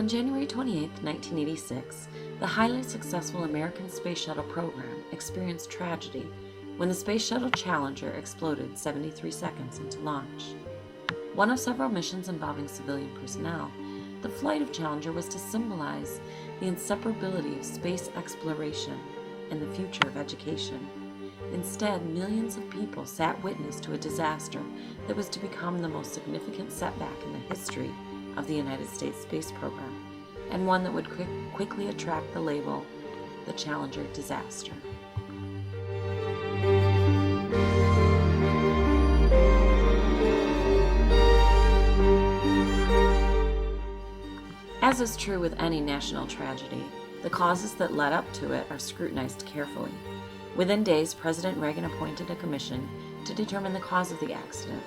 On January 28, 1986, the highly successful American Space Shuttle program experienced tragedy when the Space Shuttle Challenger exploded 73 seconds into launch. One of several missions involving civilian personnel, the flight of Challenger was to symbolize the inseparability of space exploration and the future of education. Instead, millions of people sat witness to a disaster that was to become the most significant setback in the history of the United States space program, and one that would quickly attract the label, the Challenger disaster. As is true with any national tragedy, the causes that led up to it are scrutinized carefully. Within days, President Reagan appointed a commission to determine the cause of the accident.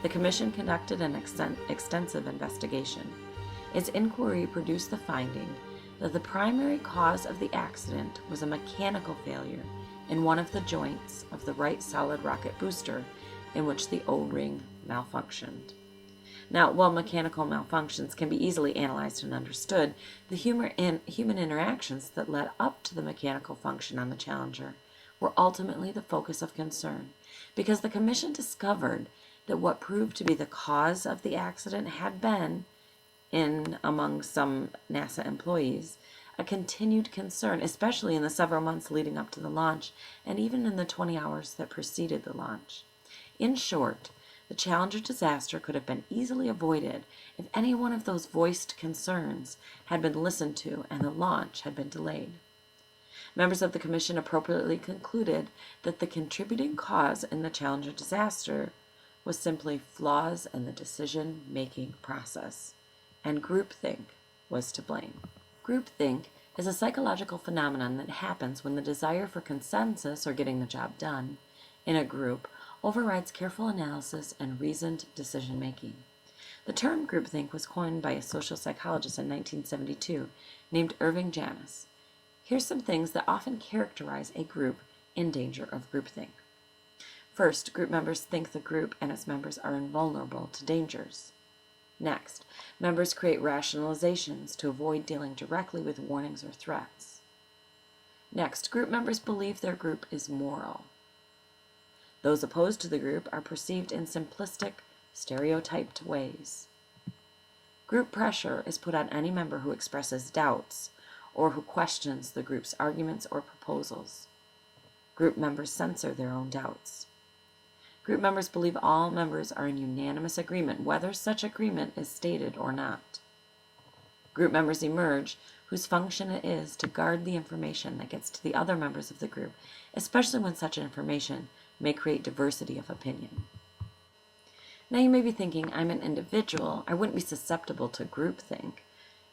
The commission conducted an extensive investigation. Its inquiry produced the finding that the primary cause of the accident was a mechanical failure in one of the joints of the right solid rocket booster, in which the O-ring malfunctioned. Now, while mechanical malfunctions can be easily analyzed and understood, the human interactions that led up to the mechanical function on the Challenger were ultimately the focus of concern, because the commission discovered that what proved to be the cause of the accident had been, among some NASA employees, a continued concern, especially in the several months leading up to the launch, and even in the 20 hours that preceded the launch. In short, the Challenger disaster could have been easily avoided if any one of those voiced concerns had been listened to and the launch had been delayed. Members of the commission appropriately concluded that the contributing cause in the Challenger disaster was simply flaws in the decision-making process, and groupthink was to blame. Groupthink is a psychological phenomenon that happens when the desire for consensus, or getting the job done, in a group overrides careful analysis and reasoned decision-making. The term groupthink was coined by a social psychologist in 1972 named Irving Janis. Here's some things that often characterize a group in danger of groupthink. First, group members think the group and its members are invulnerable to dangers. Next, members create rationalizations to avoid dealing directly with warnings or threats. Next, group members believe their group is moral. Those opposed to the group are perceived in simplistic, stereotyped ways. Group pressure is put on any member who expresses doubts or who questions the group's arguments or proposals. Group members censor their own doubts. Group members believe all members are in unanimous agreement, whether such agreement is stated or not. Group members emerge, whose function it is to guard the information that gets to the other members of the group, especially when such information may create diversity of opinion. Now you may be thinking, I'm an individual, I wouldn't be susceptible to groupthink.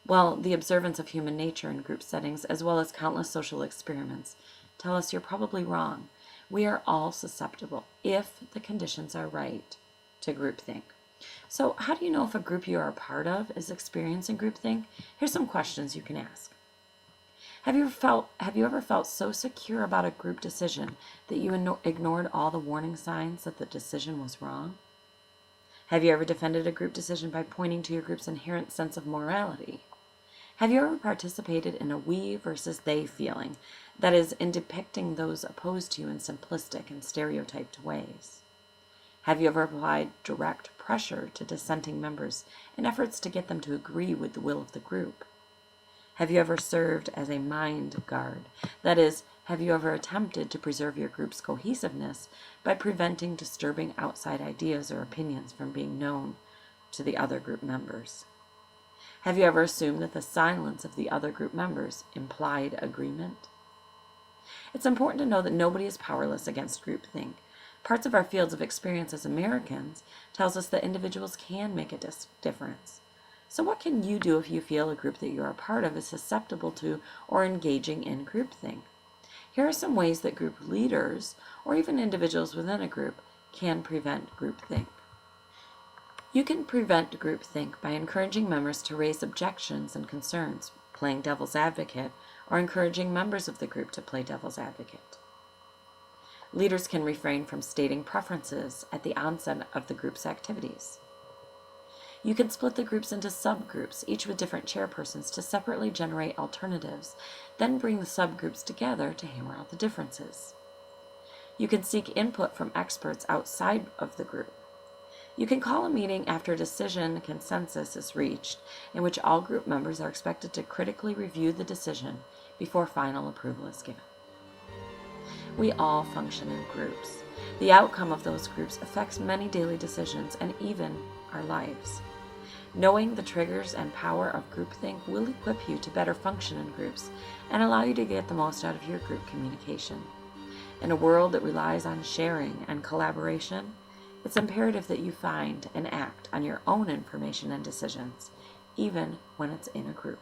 Well, the observance of human nature in group settings, as well as countless social experiments, tell us you're probably wrong. We are all susceptible, if the conditions are right, to groupthink. So how do you know if a group you are a part of is experiencing groupthink? Here's some questions you can ask. Have you ever felt so secure about a group decision that you ignored all the warning signs that the decision was wrong? Have you ever defended a group decision by pointing to your group's inherent sense of morality? Have you ever participated in a we versus they feeling, that is, in depicting those opposed to you in simplistic and stereotyped ways? Have you ever applied direct pressure to dissenting members in efforts to get them to agree with the will of the group? Have you ever served as a mind guard? That is, have you ever attempted to preserve your group's cohesiveness by preventing disturbing outside ideas or opinions from being known to the other group members? Have you ever assumed that the silence of the other group members implied agreement? It's important to know that nobody is powerless against groupthink. Parts of our fields of experience as Americans tells us that individuals can make a difference. So what can you do if you feel a group that you are a part of is susceptible to or engaging in groupthink? Here are some ways that group leaders, or even individuals within a group, can prevent groupthink. You can prevent groupthink by encouraging members to raise objections and concerns, playing devil's advocate, or encouraging members of the group to play devil's advocate. Leaders can refrain from stating preferences at the onset of the group's activities. You can split the groups into subgroups, each with different chairpersons, to separately generate alternatives, then bring the subgroups together to hammer out the differences. You can seek input from experts outside of the group. You can call a meeting after a decision consensus is reached, in which all group members are expected to critically review the decision before final approval is given. We all function in groups. The outcome of those groups affects many daily decisions and even our lives. Knowing the triggers and power of groupthink will equip you to better function in groups and allow you to get the most out of your group communication. In a world that relies on sharing and collaboration, it's imperative that you find and act on your own information and decisions, even when it's in a group.